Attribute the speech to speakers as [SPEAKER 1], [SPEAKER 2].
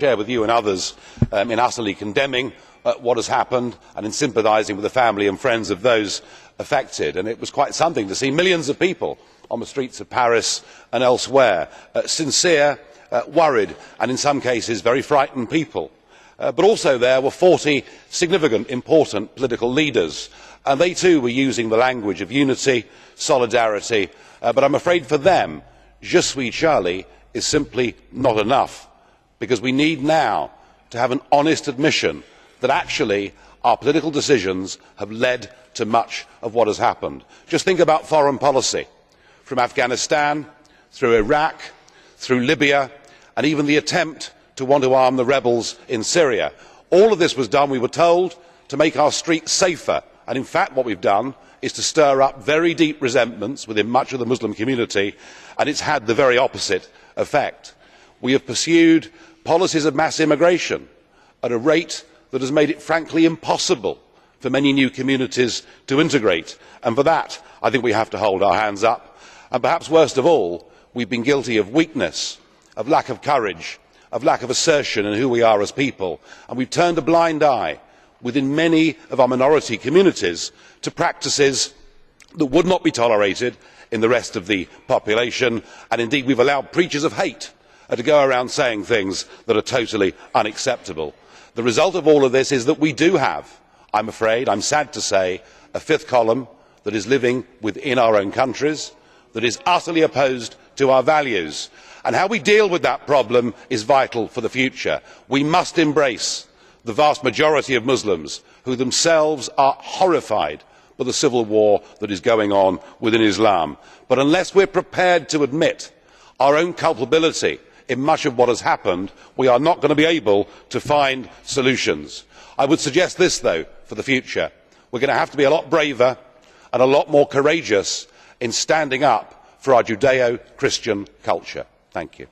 [SPEAKER 1] share with you and others in utterly condemning what has happened and in sympathising with the family and friends of those affected. And it was quite something to see millions of people on the streets of Paris and elsewhere, sincere, worried and in some cases very frightened people. But also there were 40 significant, important political leaders, and they too were using the language of unity, solidarity, but I am afraid for them, Je suis Charlie is simply not enough, because we need now to have an honest admission that actually our political decisions have led to much of what has happened. Just think about foreign policy, from Afghanistan, through Iraq, through Libya, and even the attempt to want to arm the rebels in Syria. All of this was done, we were told, to make our streets safer, and in fact what we have done is to stir up very deep resentments within much of the Muslim community, and it has had the very opposite effect. We have pursued policies of mass immigration at a rate that has made it frankly impossible for many new communities to integrate, and for that I think we have to hold our hands up. And perhaps worst of all, we have been guilty of weakness, of lack of courage, of lack of assertion in who we are as people, and we have turned a blind eye within many of our minority communities to practices that would not be tolerated in the rest of the population, and indeed we have allowed preachers of hate to go around saying things that are totally unacceptable. The result of all of this is that we do have, I am afraid, I am sad to say, a fifth column that is living within our own countries, that is utterly opposed to our values. And how we deal with that problem is vital for the future. We must embrace the vast majority of Muslims who themselves are horrified by the civil war that is going on within Islam. But unless we are prepared to admit our own culpability in much of what has happened, we are not going to be able to find solutions. I would suggest this, though, for the future. We are going to have to be a lot braver and a lot more courageous in standing up for our Judeo Christian culture. Thank you.